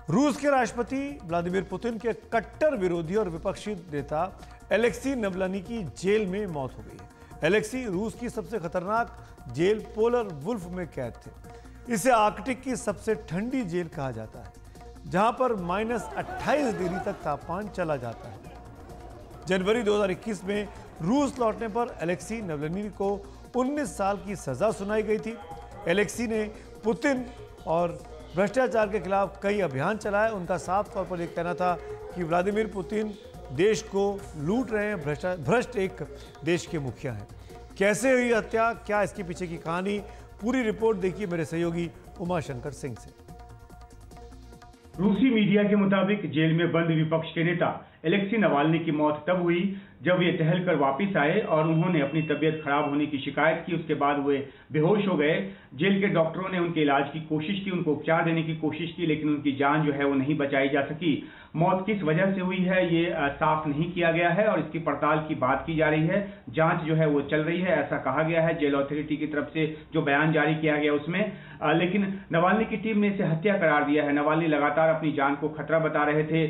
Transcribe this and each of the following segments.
रूस के राष्ट्रपति व्लादिमीर पुतिन के कट्टर विरोधी और विपक्षी नेता एलेक्सी नवलनी की जेल में मौत हो गई है। एलेक्सी रूस की सबसे खतरनाक जेल पोलर वुल्फ में कैद थे। इसे आर्कटिक की सबसे ठंडी जेल कहा जाता है, जहां पर -28 डिग्री तक तापमान चला जाता है। जनवरी 2021 में रूस लौटने पर एलेक्सी नवलनी को 19 साल की सजा सुनाई गई थी। एलेक्सी ने पुतिन और भ्रष्टाचार के खिलाफ कई अभियान चलाए। उनका साफ तौर पर यह कहना था कि व्लादिमीर पुतिन देश को लूट रहे हैं, भ्रष्ट एक देश के मुखिया हैं। कैसे हुई हत्या, क्या इसके पीछे की कहानी, पूरी रिपोर्ट देखिए मेरे सहयोगी उमाशंकर सिंह से। रूसी मीडिया के मुताबिक जेल में बंद विपक्ष के नेता एलेक्सी नवाल्नी की मौत तब हुई जब वे टहल कर वापिस आए और उन्होंने अपनी तबीयत खराब होने की शिकायत की। उसके बाद वे बेहोश हो गए। जेल के डॉक्टरों ने उनके इलाज की कोशिश की, उनको उपचार देने की कोशिश की, लेकिन उनकी जान जो है वो नहीं बचाई जा सकी। मौत किस वजह से हुई है ये साफ नहीं किया गया है और इसकी पड़ताल की बात की जा रही है। जांच जो है वो चल रही है, ऐसा कहा गया है जेल अथॉरिटी की तरफ से जो बयान जारी किया गया उसमें। लेकिन नवाल्नी की टीम ने इसे हत्या करार दिया है। नवाल्नी लगातार अपनी जान को खतरा बता रहे थे।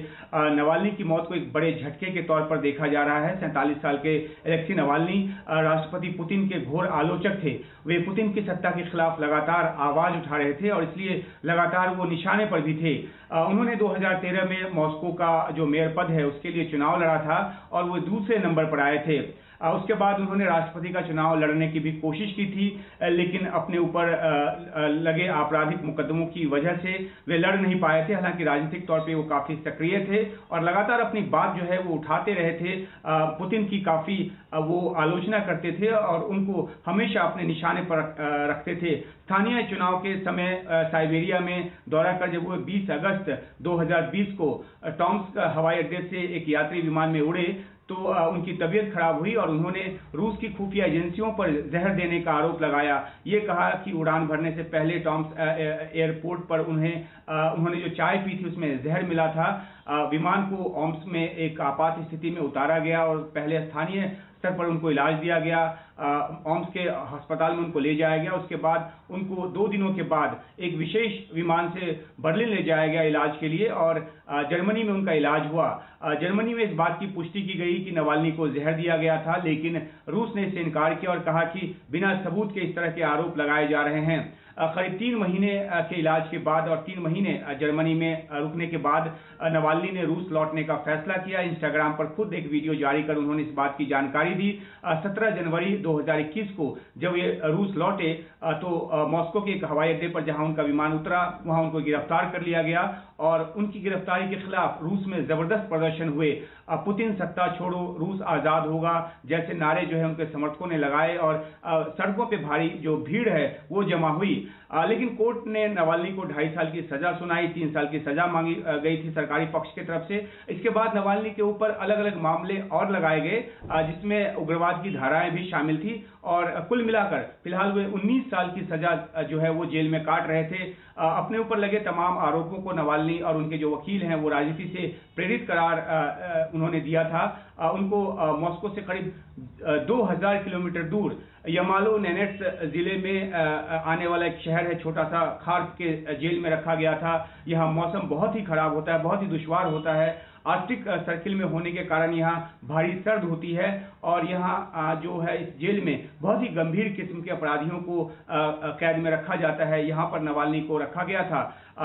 नवाल्नी की मौत को एक बड़े झटके के तौर पर देखा जा रहा है। 47 साल के एलेक्सी नवाल्नी राष्ट्रपति पुतिन के घोर आलोचक थे। वे पुतिन की सत्ता के खिलाफ लगातार आवाज उठा रहे थे और इसलिए लगातार वो निशाने पर भी थे। उन्होंने 2013 में मॉस्को का जो मेयर पद है उसके लिए चुनाव लड़ा था और वो दूसरे नंबर पर आए थे। उसके बाद उन्होंने राष्ट्रपति का चुनाव लड़ने की भी कोशिश की थी, लेकिन अपने ऊपर लगे आपराधिक मुकदमों की वजह से वे लड़ नहीं पाए थे। हालांकि राजनीतिक तौर पे वो काफी सक्रिय थे और लगातार अपनी बात जो है वो उठाते रहे थे। पुतिन की काफी वो आलोचना करते थे और उनको हमेशा अपने निशाने पर रखते थे। स्थानीय चुनाव के समय साइबेरिया में दौरा कर जब वो 20 अगस्त 2020 को टॉम्स्क हवाई अड्डे से एक यात्री विमान में उड़े तो उनकी तबीयत खराब हुई और उन्होंने रूस की खुफिया एजेंसियों पर जहर देने का आरोप लगाया। ये कहा कि उड़ान भरने से पहले टॉम्स्क एयरपोर्ट पर उन्होंने जो चाय पी थी उसमें जहर मिला था। विमान को ओम्स्क में एक आपात स्थिति में उतारा गया और पहले स्थानीय स्तर पर उनको इलाज दिया गया। ओम्स्क के अस्पताल में उनको ले जाया गया। उसके बाद उनको 2 दिनों के बाद एक विशेष विमान से बर्लिन ले जाया गया इलाज के लिए और जर्मनी में उनका इलाज हुआ। जर्मनी में इस बात की पुष्टि की गई कि नवाल्नी को जहर दिया गया था, लेकिन रूस ने इससे इनकार किया और कहा कि बिना सबूत के इस तरह के आरोप लगाए जा रहे हैं। करीब 3 महीने के इलाज के बाद और 3 महीने जर्मनी में रुकने के बाद नवाल्नी ने रूस लौटने का फैसला किया। इंस्टाग्राम पर खुद एक वीडियो जारी कर उन्होंने इस बात की जानकारी दी। 17 जनवरी 2021 को जब ये रूस लौटे तो मॉस्को के एक हवाई अड्डे पर जहां उनका विमान उतरा वहां उनको गिरफ्तार कर लिया गया और उनकी गिरफ्तारी के खिलाफ रूस में जबरदस्त प्रदर्शन हुए। पुतिन सत्ता छोड़ो, रूस आजाद होगा जैसे नारे जो है उनके समर्थकों ने लगाए और सड़कों पे भारी जो भीड़ है वो जमा हुई। लेकिन कोर्ट ने नवाल्नी को 2.5 साल की सजा सुनाई, 3 साल की सजा मांगी गई थी सरकारी पक्ष की तरफ से। इसके बाद नवाल्नी के ऊपर अलग अलग मामले और लगाए गए जिसमें उग्रवाद की धाराएं भी शामिल थी और कुल मिलाकर फिलहाल वे 19 साल की सजा जो है वो जेल में काट रहे थे। अपने ऊपर लगे तमाम आरोपों को नवाल्नी और उनके जो वकील हैं वो राजनीति से प्रेरित करार उन्होंने दिया था। उनको मॉस्को से करीब 2000 किलोमीटर दूर यमालो नेनेट्स जिले में आने वाला एक शहर है छोटा सा, खार्क के जेल में रखा गया था। यहाँ मौसम बहुत ही खराब होता है, बहुत ही दुश्वार होता है। आर्कटिक सर्किल में होने के कारण यहाँ भारी सर्द होती है और यहाँ जो है इस जेल में बहुत ही गंभीर किस्म के अपराधियों को कैद में रखा जाता है। यहाँ पर नवाल्नी को रखा गया था।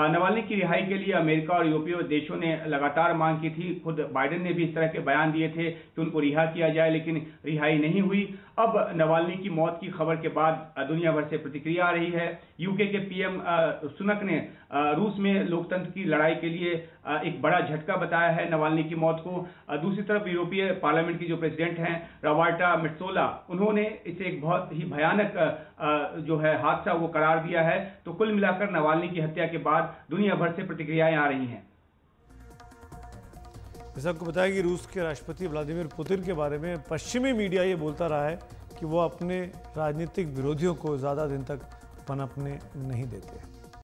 नवाल्नी की रिहाई के लिए अमेरिका और यूरोपीय देशों ने लगातार मांग की थी। खुद बाइडेन ने भी इस तरह के बयान दिए थे कि उनको रिहा किया जाए, लेकिन रिहाई नहीं हुई। अब नवाल्नी की मौत की खबर के बाद दुनिया भर से प्रतिक्रिया आ रही है। यूके के पीएम सुनक ने रूस में लोकतंत्र की लड़ाई के लिए एक बड़ा झटका बताया है नवाल्नी की मौत को। दूसरी तरफ यूरोपीय पार्लियामेंट की जो प्रेसिडेंट हैं रॉबर्टा मेट्सोला, उन्होंने इसे एक बहुत ही भयानक जो है हादसा वो करार दिया है। तो कुल मिलाकर नवाल्नी की हत्या के बाद दुनिया भर से प्रतिक्रियाएं आ रही हैं। जैसा आपको बताया कि रूस के राष्ट्रपति व्लादिमीर पुतिन के बारे में पश्चिमी मीडिया ये बोलता रहा है कि वो अपने राजनीतिक विरोधियों को ज़्यादा दिन तक पनपने नहीं देते।